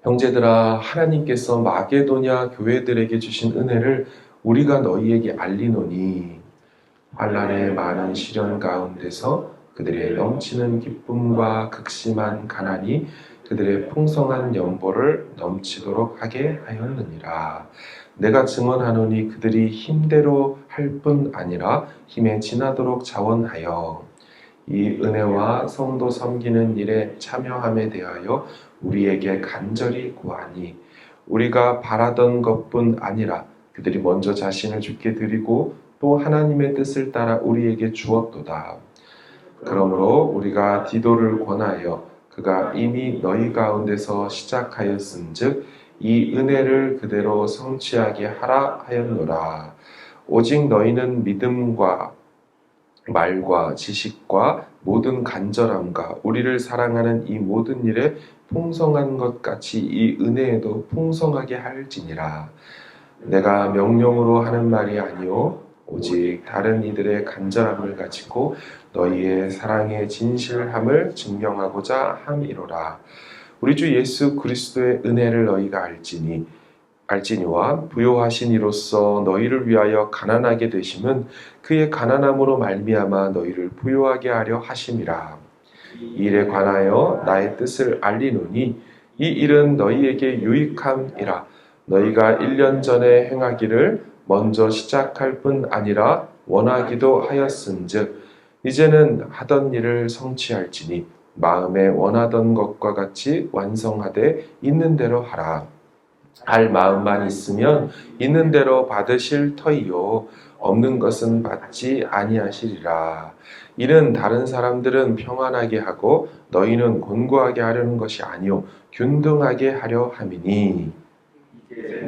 형제들아, 하나님께서 마게도냐 교회들에게 주신 은혜를 우리가 너희에게 알리노니, 환난의 많은 시련 가운데서 그들의 넘치는 기쁨과 극심한 가난이 그들의 풍성한 연보를 넘치도록 하게 하였느니라. 내가 증언하노니 그들이 힘대로 할 뿐 아니라 힘에 지나도록 자원하여 이 은혜와 성도 섬기는 일에 참여함에 대하여 우리에게 간절히 구하니, 우리가 바라던 것뿐 아니라 그들이 먼저 자신을 주께 드리고 또 하나님의 뜻을 따라 우리에게 주었도다. 그러므로 우리가 디도를 권하여 그가 이미 너희 가운데서 시작하였은즉 이 은혜를 그대로 성취하게 하라 하였노라. 오직 너희는 믿음과 말과 지식과 모든 간절함과 우리를 사랑하는 이 모든 일에 풍성한 것 같이 이 은혜에도 풍성하게 할지니라. 내가 명령으로 하는 말이 아니요 오직 다른 이들의 간절함을 가지고 너희의 사랑의 진실함을 증명하고자 함이로라. 우리 주 예수 그리스도의 은혜를 너희가 알지니와 부요하신 이로써 너희를 위하여 가난하게 되심은 그의 가난함으로 말미암아 너희를 부요하게 하려 하심이라. 이 일에 관하여 나의 뜻을 알리노니 이 일은 너희에게 유익함이라. 너희가 1년 전에 행하기를 먼저 시작할 뿐 아니라 원하기도 하였은즉 이제는 하던 일을 성취할지니 마음에 원하던 것과 같이 완성하되 있는 대로 하라. 할 마음만 있으면 있는 대로 받으실 터이요 없는 것은 받지 아니하시리라. 이는 다른 사람들은 평안하게 하고 너희는 곤고하게 하려는 것이 아니요 균등하게 하려 함이니,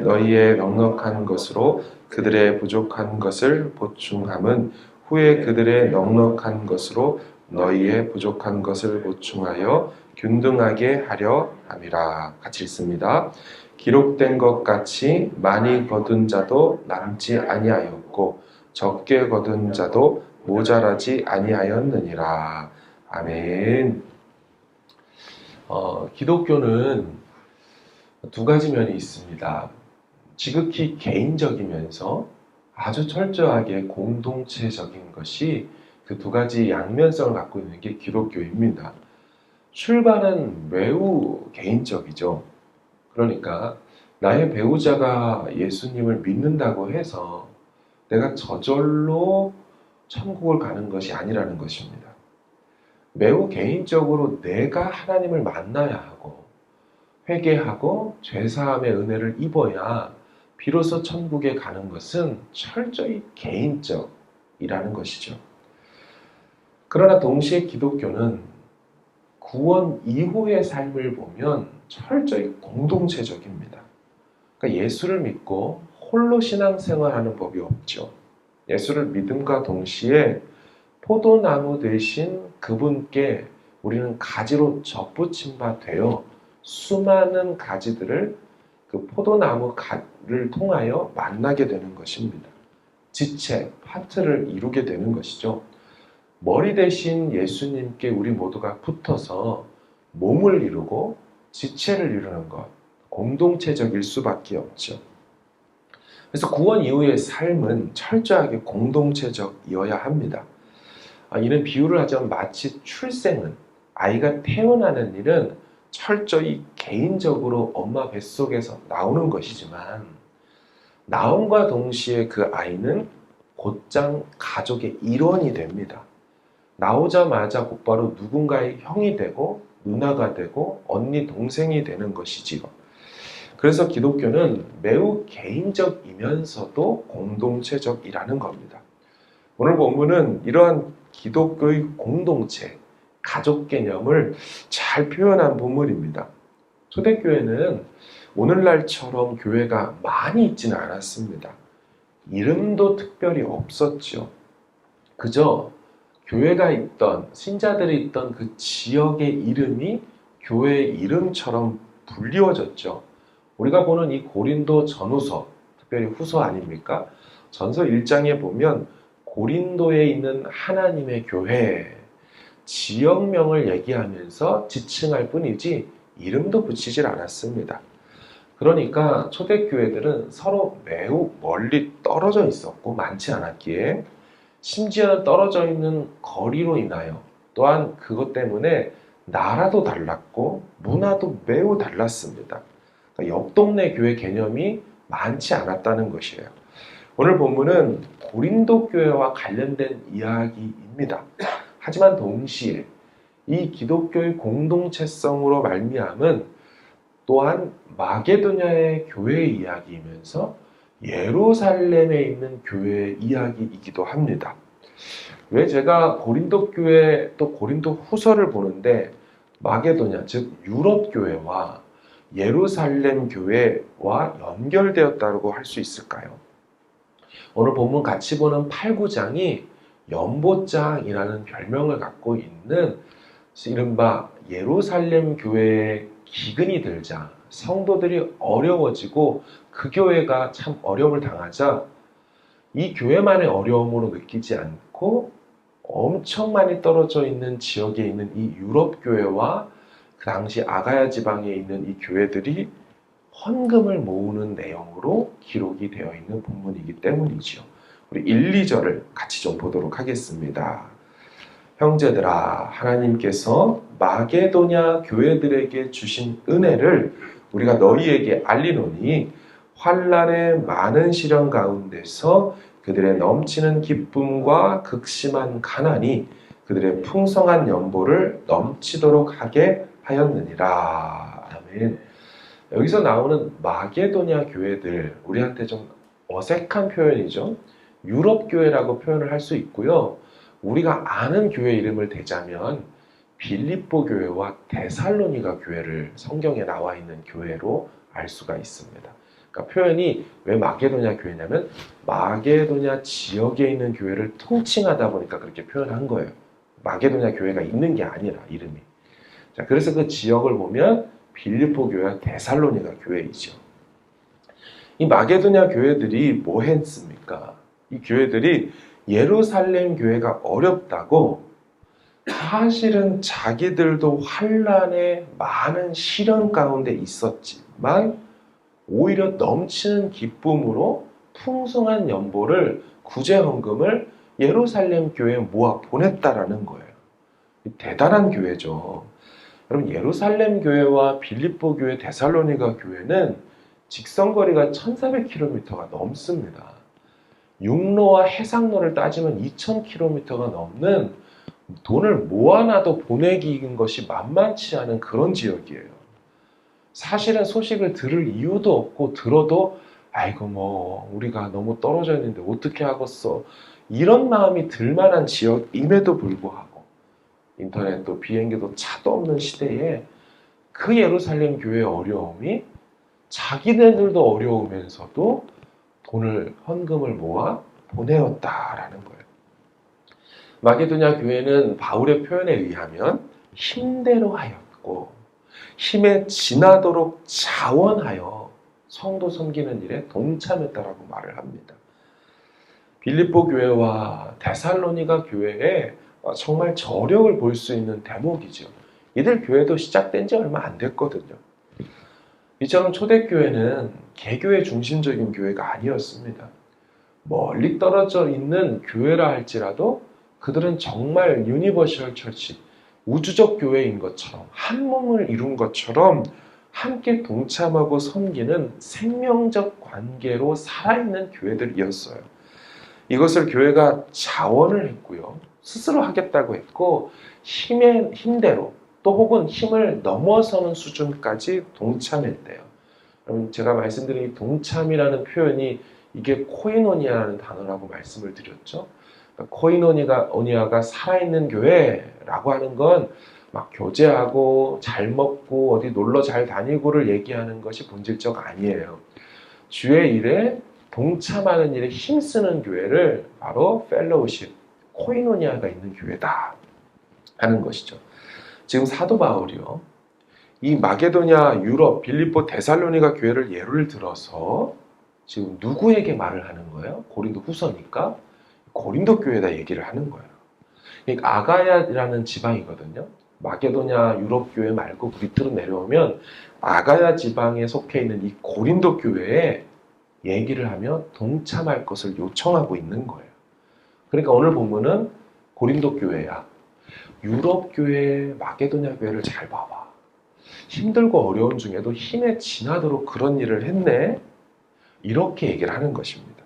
너희의 넉넉한 것으로 그들의 부족한 것을 보충함은 후에 그들의 넉넉한 것으로 너희의 부족한 것을 보충하여 균등하게 하려 함이라. 같이 읽습니다. 기록된 것 같이 많이 거둔 자도 남지 아니하였고 적게 거둔 자도 모자라지 아니하였느니라. 아멘. 기독교는 두 가지 면이 있습니다. 지극히 개인적이면서 아주 철저하게 공동체적인 것이 그 두 가지 양면성을 갖고 있는 게 기독교입니다. 출발은 매우 개인적이죠. 그러니까 나의 배우자가 예수님을 믿는다고 해서 내가 저절로 천국을 가는 것이 아니라는 것입니다. 매우 개인적으로 내가 하나님을 만나야 하고 회개하고 죄사함의 은혜를 입어야 비로소 천국에 가는 것은 철저히 개인적이라는 것이죠. 그러나 동시에 기독교는 구원 이후의 삶을 보면 철저히 공동체적입니다. 그러니까 예수를 믿고 홀로 신앙생활하는 법이 없죠. 예수를 믿음과 동시에 포도나무 대신 그분께 우리는 가지로 접붙임 바 되어 수많은 가지들을 그 포도나무를 통하여 만나게 되는 것입니다. 지체, 파트를 이루게 되는 것이죠. 머리 대신 예수님께 우리 모두가 붙어서 몸을 이루고 지체를 이루는 것, 공동체적일 수밖에 없죠. 그래서 구원 이후의 삶은 철저하게 공동체적이어야 합니다. 이는 비유를 하자면 마치 출생은, 아이가 태어나는 일은 철저히 개인적으로 엄마 뱃속에서 나오는 것이지만 나옴과 동시에 그 아이는 곧장 가족의 일원이 됩니다. 나오자마자 곧바로 누군가의 형이 되고 누나가 되고 언니, 동생이 되는 것이지요. 그래서 기독교는 매우 개인적이면서도 공동체적이라는 겁니다. 오늘 본문은 이러한 기독교의 공동체, 가족 개념을 잘 표현한 본문입니다. 초대교회는 오늘날처럼 교회가 많이 있지는 않았습니다. 이름도 특별히 없었죠. 그저 교회가 있던, 신자들이 있던 그 지역의 이름이 교회의 이름처럼 불리워졌죠. 우리가 보는 이 고린도 전후서, 특별히 후서 아닙니까? 전서 1장에 보면 고린도에 있는 하나님의 교회, 지역명을 얘기하면서 지칭할 뿐이지 이름도 붙이질 않았습니다. 그러니까 초대교회들은 서로 매우 멀리 떨어져 있었고 많지 않았기에 심지어는 떨어져 있는 거리로 인하여 또한 그것 때문에 나라도 달랐고 문화도 매우 달랐습니다. 그러니까 옆 동네 교회 개념이 많지 않았다는 것이에요. 오늘 본문은 고린도 교회와 관련된 이야기입니다. 하지만 동시에 이 기독교의 공동체성으로 말미암은 또한 마게도냐의 교회의 이야기이면서 예루살렘에 있는 교회의 이야기이기도 합니다. 왜 제가 고린도 교회 또 고린도 후서를 보는데 마게도냐 즉 유럽 교회와 예루살렘 교회와 연결되었다고 할 수 있을까요? 오늘 본문 같이 보는 8, 9장이 연보장이라는 별명을 갖고 있는 이른바 예루살렘 교회의 기근이 들자 성도들이 어려워지고 그 교회가 참 어려움을 당하자 이 교회만의 어려움으로 느끼지 않고 엄청 많이 떨어져 있는 지역에 있는 이 유럽 교회와 그 당시 아가야 지방에 있는 이 교회들이 헌금을 모으는 내용으로 기록이 되어 있는 본문이기 때문이지요. 우리 1, 2절을 같이 좀 보도록 하겠습니다. 형제들아, 하나님께서 마게도냐 교회들에게 주신 은혜를 우리가 너희에게 알리노니 환난의 많은 시련 가운데서 그들의 넘치는 기쁨과 극심한 가난이 그들의 풍성한 연보를 넘치도록 하게 하였느니라. 아멘. 여기서 나오는 마게도냐 교회들, 우리한테 좀 어색한 표현이죠. 유럽 교회라고 표현을 할 수 있고요. 우리가 아는 교회 이름을 대자면 빌립보 교회와 데살로니가 교회를 성경에 나와 있는 교회로 알 수가 있습니다. 그러니까 표현이 왜 마게도냐 교회냐면 마게도냐 지역에 있는 교회를 통칭하다 보니까 그렇게 표현한 거예요. 마게도냐 교회가 있는 게 아니라 이름이. 자, 그래서 그 지역을 보면 빌립보 교회와 데살로니가 교회이죠. 이 마게도냐 교회들이 뭐 했습니까? 이 교회들이 예루살렘 교회가 어렵다고 사실은 자기들도 환난의 많은 시련 가운데 있었지만 오히려 넘치는 기쁨으로 풍성한 연보를 구제 헌금을 예루살렘 교회에 모아 보냈다라는 거예요. 대단한 교회죠. 여러분 예루살렘 교회와 빌립보 교회, 데살로니가 교회는 직선거리가 1400km가 넘습니다. 육로와 해상로를 따지면 2000km가 넘는 돈을 모아놔도 보내기인 것이 만만치 않은 그런 지역이에요. 사실은 소식을 들을 이유도 없고 들어도 아이고 뭐 우리가 너무 떨어져 있는데 어떻게 하겠어 이런 마음이 들만한 지역임에도 불구하고 인터넷도 비행기도 차도 없는 시대에 그 예루살렘 교회의 어려움이 자기네들도 어려우면서도 돈을 헌금을 모아 보내었다라는 거예요. 마게도냐 교회는 바울의 표현에 의하면 힘대로 하였고 힘에 지나도록 자원하여 성도 섬기는 일에 동참했다라고 말을 합니다. 빌립보 교회와 데살로니가 교회에 정말 저력을 볼 수 있는 대목이죠. 이들 교회도 시작된 지 얼마 안 됐거든요. 이처럼 초대교회는 개교회 중심적인 교회가 아니었습니다. 멀리 떨어져 있는 교회라 할지라도 그들은 정말 유니버셜 처치, 우주적 교회인 것처럼 한 몸을 이룬 것처럼 함께 동참하고 섬기는 생명적 관계로 살아있는 교회들이었어요. 이것을 교회가 자원을 했고요. 스스로 하겠다고 했고 힘대로 또 혹은 힘을 넘어서는 수준까지 동참했대요. 여러분 제가 말씀드린 이 동참이라는 표현이 이게 코이노니아라는 단어라고 말씀을 드렸죠. 그러니까 코이노니아가 살아있는 교회라고 하는 건 막 교제하고 잘 먹고 어디 놀러 잘 다니고를 얘기하는 것이 본질적 아니에요. 주의 일에 동참하는 일에 힘쓰는 교회를 바로 펠로우십, 코이노니아가 있는 교회다 하는 것이죠. 지금 사도 바울이요. 이 마게도냐, 유럽, 빌립보, 데살로니가 교회를 예를 들어서 지금 누구에게 말을 하는 거예요? 고린도 후서니까 고린도 교회에다 얘기를 하는 거예요. 그러니까 아가야라는 지방이거든요. 마게도냐 유럽 교회 말고 밑으로 내려오면 아가야 지방에 속해 있는 이 고린도 교회에 얘기를 하며 동참할 것을 요청하고 있는 거예요. 그러니까 오늘 본문은 고린도 교회야. 유럽 교회, 마게도냐 교회를 잘 봐봐. 힘들고 어려운 중에도 힘에 지나도록 그런 일을 했네. 이렇게 얘기를 하는 것입니다.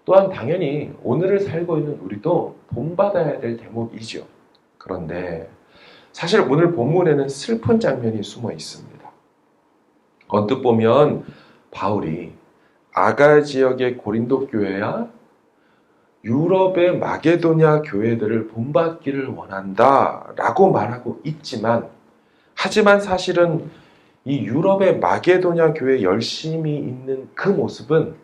또한 당연히 오늘을 살고 있는 우리도 본받아야 될 대목이죠. 그런데 사실 오늘 본문에는 슬픈 장면이 숨어 있습니다. 언뜻 보면 바울이 아가 지역의 고린도 교회야 유럽의 마게도냐 교회들을 본받기를 원한다 라고 말하고 있지만 하지만 사실은 이 유럽의 마게도냐 교회 열심히 있는 그 모습은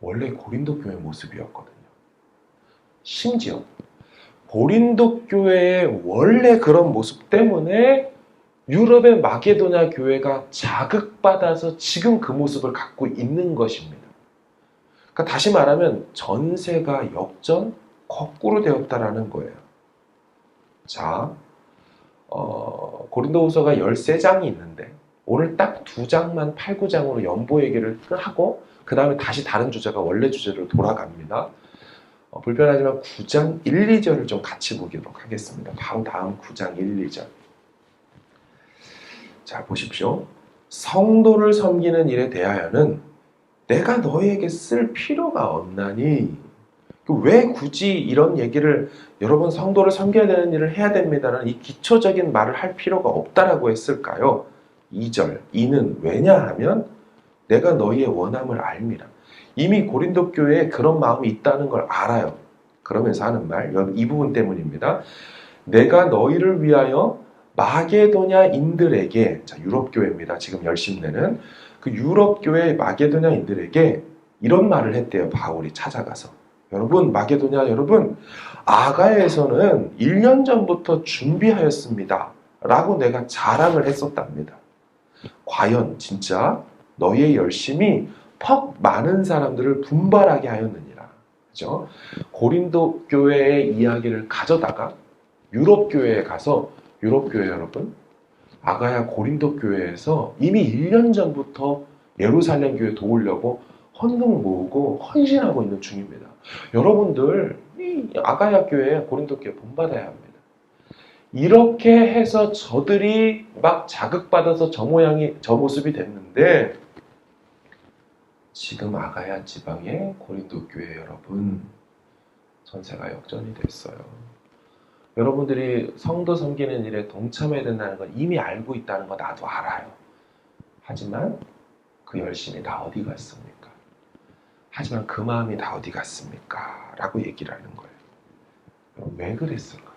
원래 고린도 교회 모습이었거든요. 심지어 고린도 교회의 원래 그런 모습 때문에 유럽의 마게도냐 교회가 자극받아서 지금 그 모습을 갖고 있는 것입니다. 그러니까 다시 말하면 전세가 역전, 거꾸로 되었다라는 거예요. 자, 고린도후서가 13장이 있는데 오늘 딱 2장만 8, 9장으로 연보 얘기를 하고 그 다음에 다시 다른 주제가 원래 주제로 돌아갑니다. 불편하지만 9장 1, 2절을 좀 같이 보도록 하겠습니다. 바로 다음 9장 1, 2절. 자, 보십시오. 성도를 섬기는 일에 대하여는 내가 너희에게 쓸 필요가 없나니 왜 굳이 이런 얘기를 여러분 성도를 섬겨야 되는 일을 해야 됩니다라는 이 기초적인 말을 할 필요가 없다라고 했을까요? 2절. 이는 왜냐하면 내가 너희의 원함을 알미라. 이미 고린도 교회에 그런 마음이 있다는 걸 알아요. 그러면서 하는 말, 이 부분 때문입니다. 내가 너희를 위하여 마게도냐인들에게, 자, 유럽 교회입니다. 지금 열심 내는 그 유럽 교회 마게도냐인들에게 이런 말을 했대요. 바울이 찾아가서. 여러분, 마게도냐 여러분, 아가야에서는 1년 전부터 준비하였습니다. 라고 내가 자랑을 했었답니다. 과연 진짜 너희의 열심이 퍽 많은 사람들을 분발하게 하였느니라. 그죠? 고린도 교회의 이야기를 가져다가 유럽 교회에 가서 유럽 교회 여러분, 아가야 고린도 교회에서 이미 1년 전부터 예루살렘 교회 도우려고 헌금 모으고 헌신하고 있는 중입니다. 여러분들 이 아가야 교회, 고린도 교회 본받아야 합니다. 이렇게 해서 저들이 막 자극받아서 저 모양이 저 모습이 됐는데 지금 아가야 지방의 고린도 교회 여러분 전세가 역전이 됐어요. 여러분들이 성도 섬기는 일에 동참해야 된다는 건 이미 알고 있다는 거 나도 알아요. 하지만 그 열심이 다 어디 갔습니까? 하지만 그 마음이 다 어디 갔습니까? 라고 얘기를 하는 거예요. 왜 그랬을까요?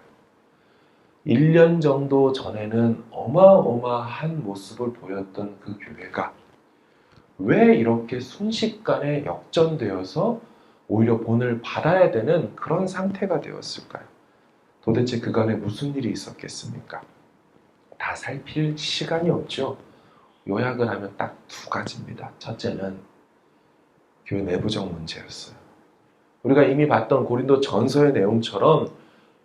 1년 정도 전에는 어마어마한 모습을 보였던 그 교회가 왜 이렇게 순식간에 역전되어서 오히려 본을 받아야 되는 그런 상태가 되었을까요? 도대체 그간에 무슨 일이 있었겠습니까? 다 살필 시간이 없죠. 요약을 하면 딱 2가지입니다. 첫째는 교회 내부적 문제였어요. 우리가 이미 봤던 고린도 전서의 내용처럼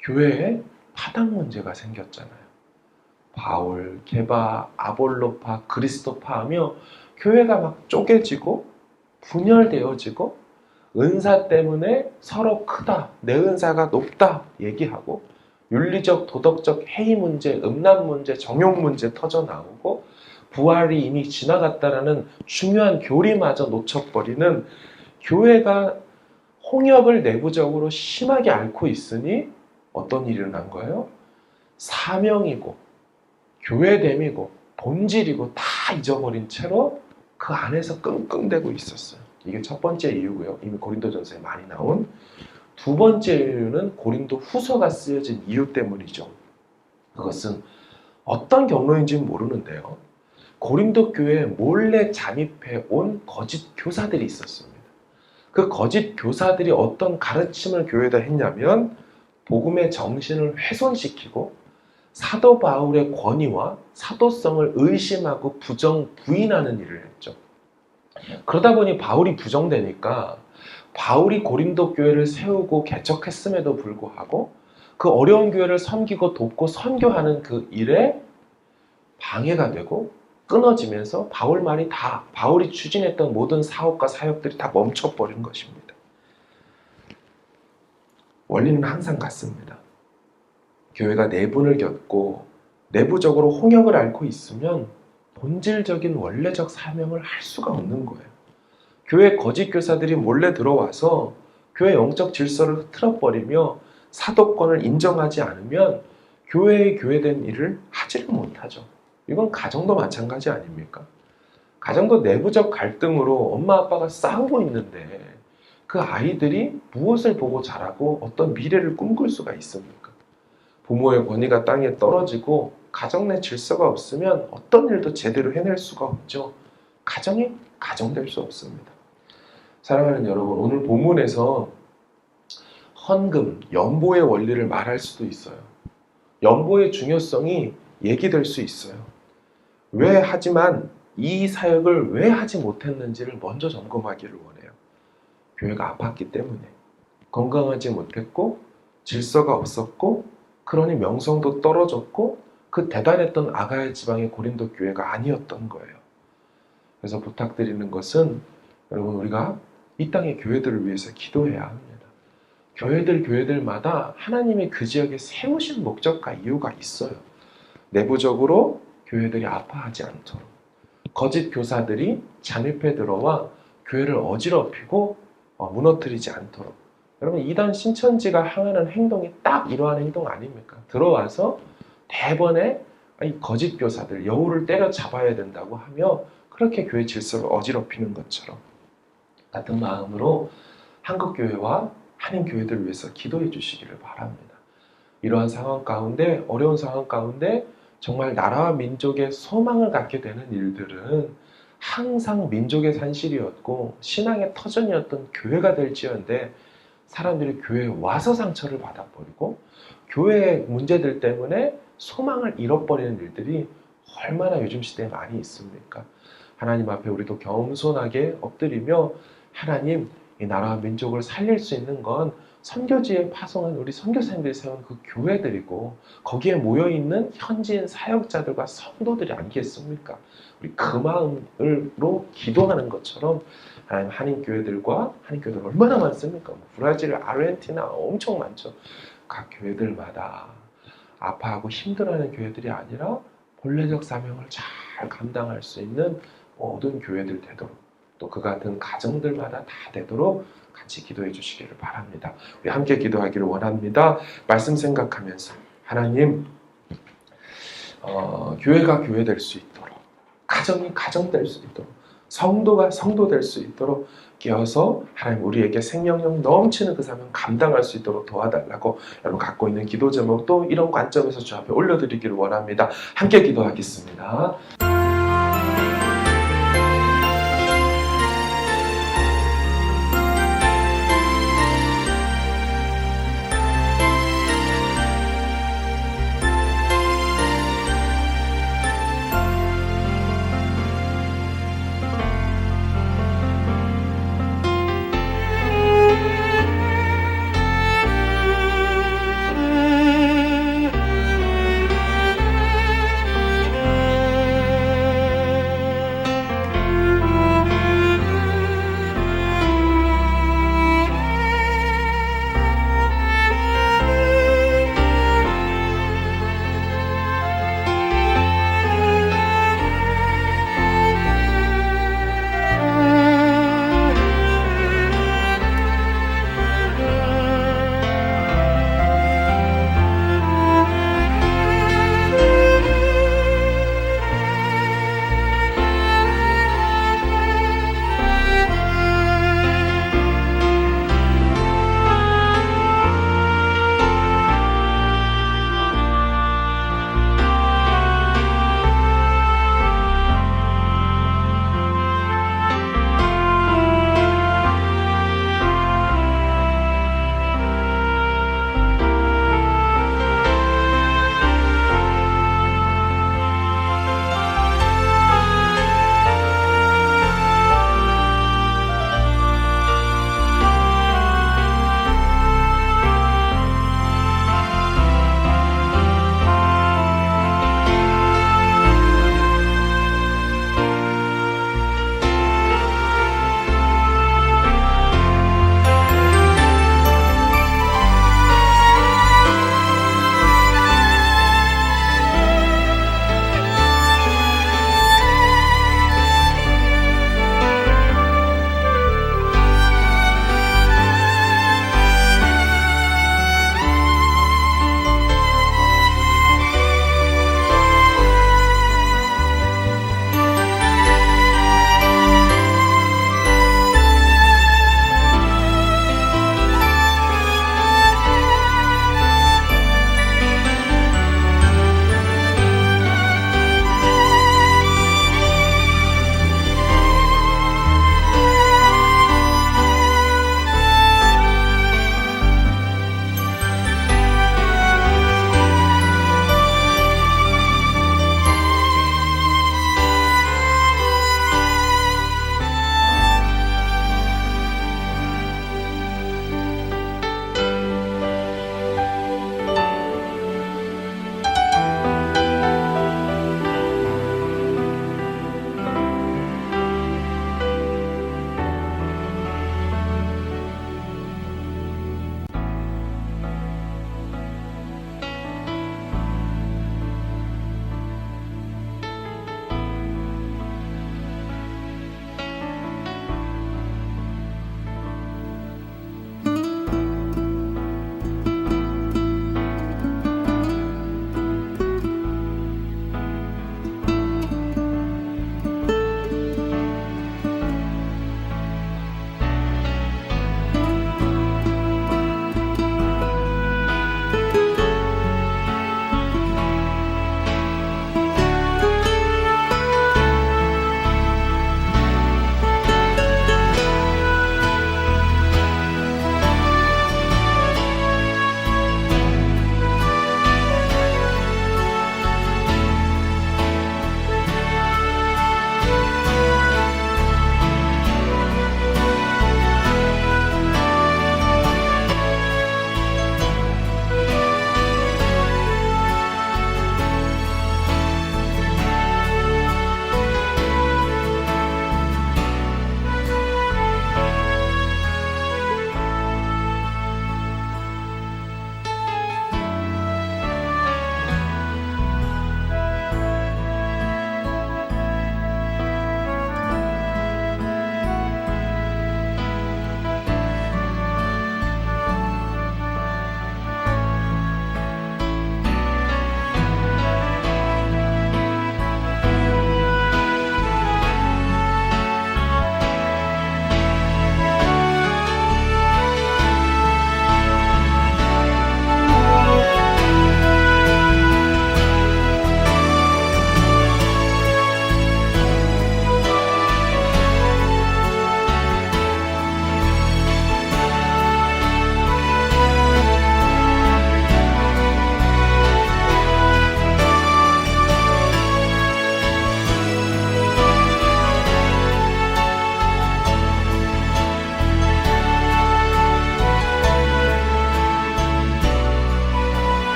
교회에 파당 문제가 생겼잖아요. 바울, 게바, 아볼로파, 그리스도파 하며 교회가 막 쪼개지고 분열되어지고 은사 때문에 서로 크다, 내 은사가 높다 얘기하고 윤리적, 도덕적 해이 문제, 음란 문제, 정욕 문제 터져나오고 부활이 이미 지나갔다라는 중요한 교리마저 놓쳐버리는 교회가 홍역을 내부적으로 심하게 앓고 있으니 어떤 일이 일어난 거예요? 사명이고 교회됨이고 본질이고 다 잊어버린 채로 그 안에서 끙끙대고 있었어요. 이게 첫 번째 이유고요. 이미 고린도전서에 많이 나온. 2번째 이유는 고린도 후서가 쓰여진 이유 때문이죠. 그것은 어떤 경로인지는 모르는데요. 고린도 교회에 몰래 잠입해 온 거짓 교사들이 있었습니다. 그 거짓 교사들이 어떤 가르침을 교회에다 했냐면 복음의 정신을 훼손시키고 사도 바울의 권위와 사도성을 의심하고 부인하는 일을 했죠. 그러다 보니 바울이 부정되니까 바울이 고린도 교회를 세우고 개척했음에도 불구하고 그 어려운 교회를 섬기고 돕고 선교하는 그 일에 방해가 되고 끊어지면서 바울이 추진했던 모든 사업과 사역들이 다 멈춰버린 것입니다. 원리는 항상 같습니다. 교회가 내분을 겪고 내부적으로 홍역을 앓고 있으면 본질적인 원래적 사명을 할 수가 없는 거예요. 교회 거짓 교사들이 몰래 들어와서 교회 영적 질서를 흐트러버리며 사도권을 인정하지 않으면 교회의 교회된 일을 하지를 못하죠. 이건 가정도 마찬가지 아닙니까? 가정도 내부적 갈등으로 엄마 아빠가 싸우고 있는데 그 아이들이 무엇을 보고 자라고 어떤 미래를 꿈꿀 수가 있습니까? 부모의 권위가 땅에 떨어지고 가정 내 질서가 없으면 어떤 일도 제대로 해낼 수가 없죠. 가정이 가정될 수 없습니다. 사랑하는 여러분, 오늘 본문에서 헌금, 연보의 원리를 말할 수도 있어요. 연보의 중요성이 얘기될 수 있어요. 하지만 이 사역을 왜 하지 못했는지를 먼저 점검하기를 원해요. 교회가 아팠기 때문에, 건강하지 못했고 질서가 없었고 그러니 명성도 떨어졌고 그 대단했던 아가야 지방의 고린도 교회가 아니었던 거예요. 그래서 부탁드리는 것은 여러분, 우리가 이 땅의 교회들을 위해서 기도해야 합니다. 교회들마다 하나님이 그 지역에 세우신 목적과 이유가 있어요. 내부적으로 교회들이 아파하지 않도록, 거짓 교사들이 잠입해 들어와 교회를 어지럽히고 무너뜨리지 않도록. 여러분, 이단 신천지가 향하는 행동이 딱 이러한 행동 아닙니까? 들어와서 대번에 거짓 교사들, 여우를 때려잡아야 된다고 하며 그렇게 교회 질서를 어지럽히는 것처럼 같은 마음으로 한국교회와 한인교회들을 위해서 기도해 주시기를 바랍니다. 이러한 상황 가운데, 어려운 상황 가운데 정말 나라와 민족의 소망을 갖게 되는 일들은 항상 민족의 산실이었고 신앙의 터전이었던 교회가 될지언데 사람들이 교회에 와서 상처를 받아버리고 교회의 문제들 때문에 소망을 잃어버리는 일들이 얼마나 요즘 시대에 많이 있습니까? 하나님 앞에 우리도 겸손하게 엎드리며 하나님, 이 나라와 민족을 살릴 수 있는 건 선교지에 파송한 우리 선교사님들이 세운 그 교회들이고 거기에 모여있는 현지인 사역자들과 성도들이 아니겠습니까? 우리 그 마음으로 기도하는 것처럼 하나님, 한인교회들 얼마나 많습니까? 브라질, 아르헨티나 엄청 많죠. 각 교회들마다 아파하고 힘들어하는 교회들이 아니라 본래적 사명을 잘 감당할 수 있는 모든 교회들 되도록, 또 그 같은 가정들마다 다 되도록 같이 기도해 주시기를 바랍니다. 우리 함께 기도하기를 원합니다. 말씀 생각하면서 하나님, 교회가 교회 될 수 있도록, 가정이 가정 될 수 있도록, 성도가 성도 될 수 있도록 깨어서 하나님, 우리에게 생명력 넘치는 그 사명 감당할 수 있도록 도와달라고 여러분 갖고 있는 기도 제목도 이런 관점에서 주 앞에 올려드리기를 원합니다. 함께 기도하겠습니다.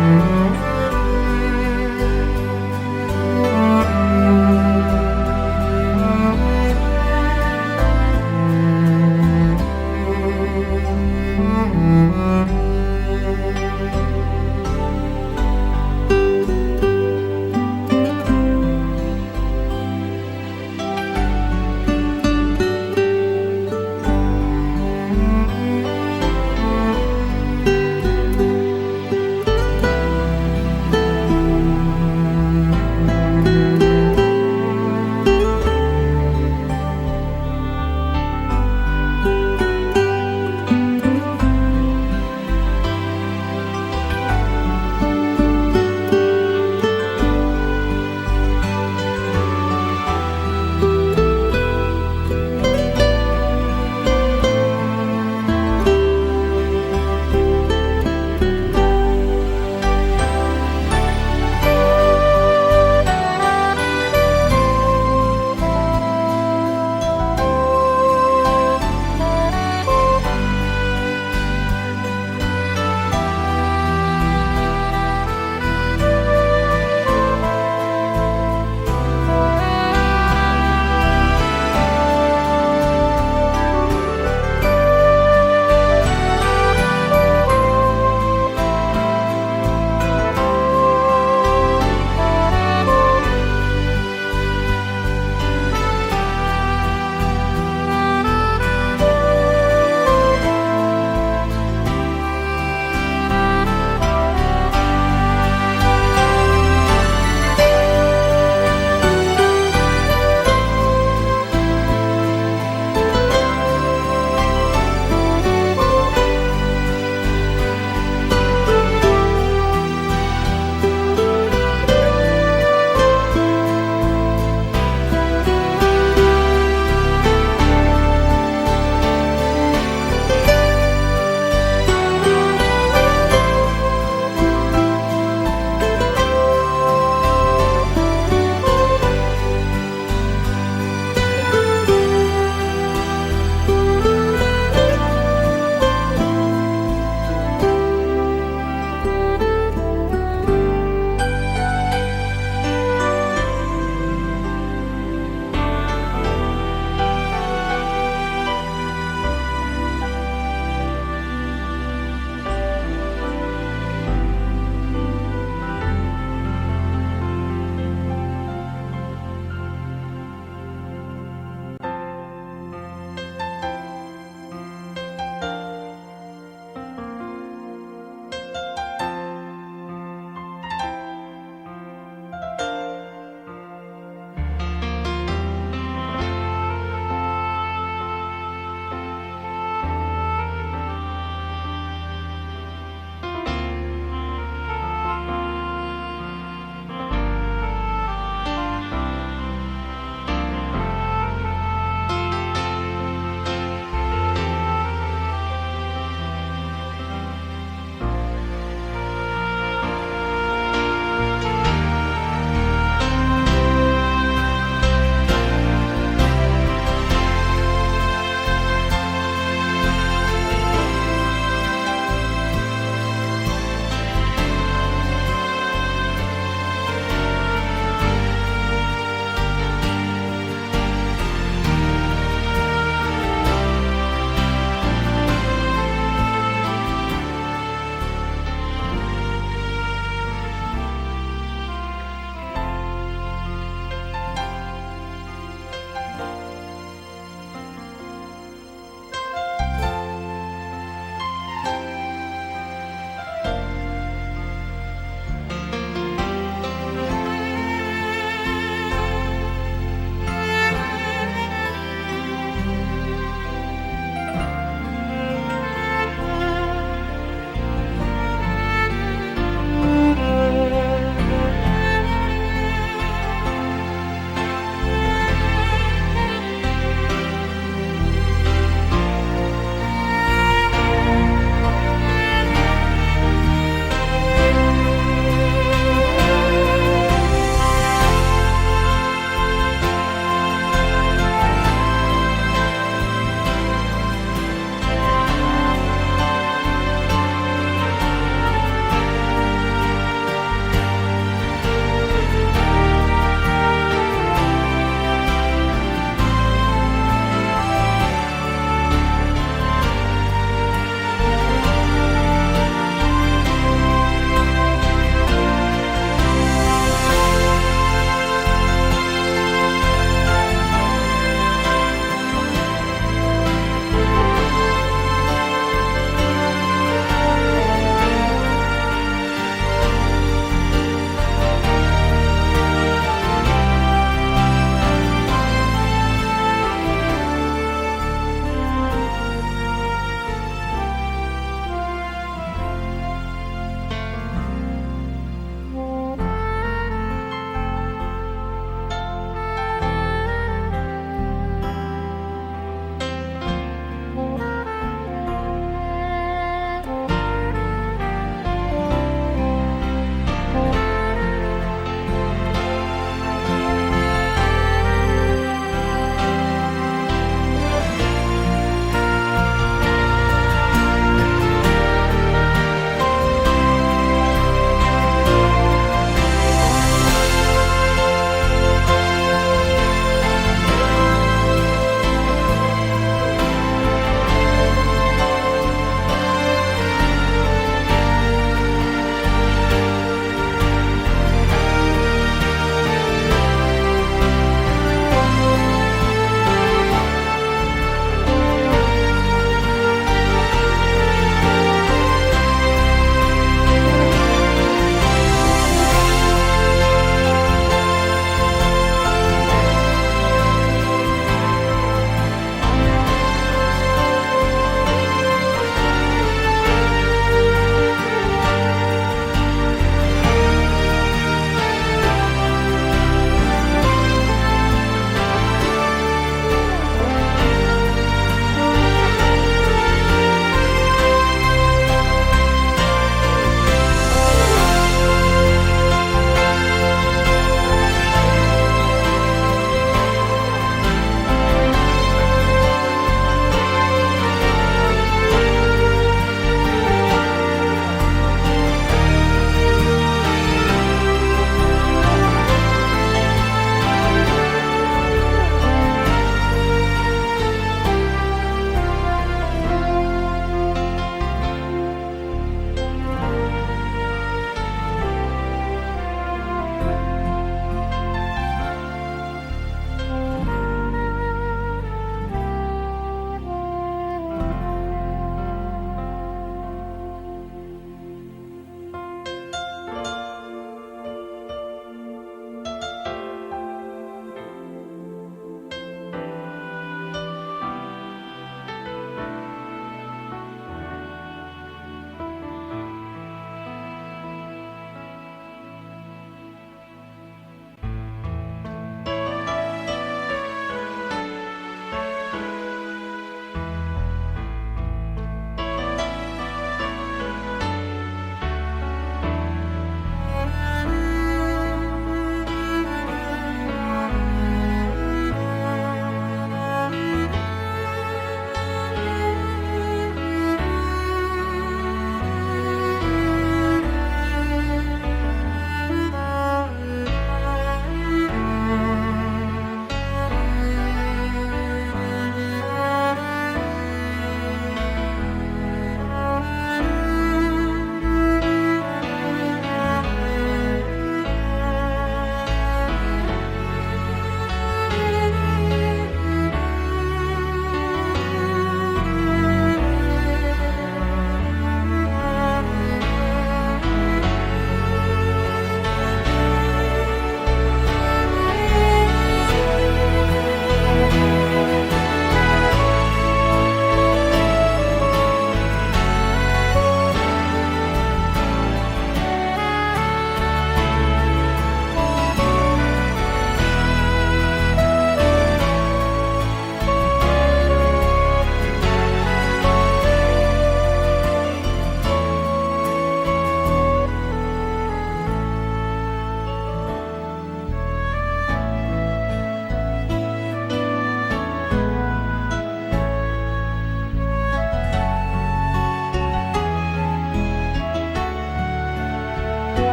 있습니다.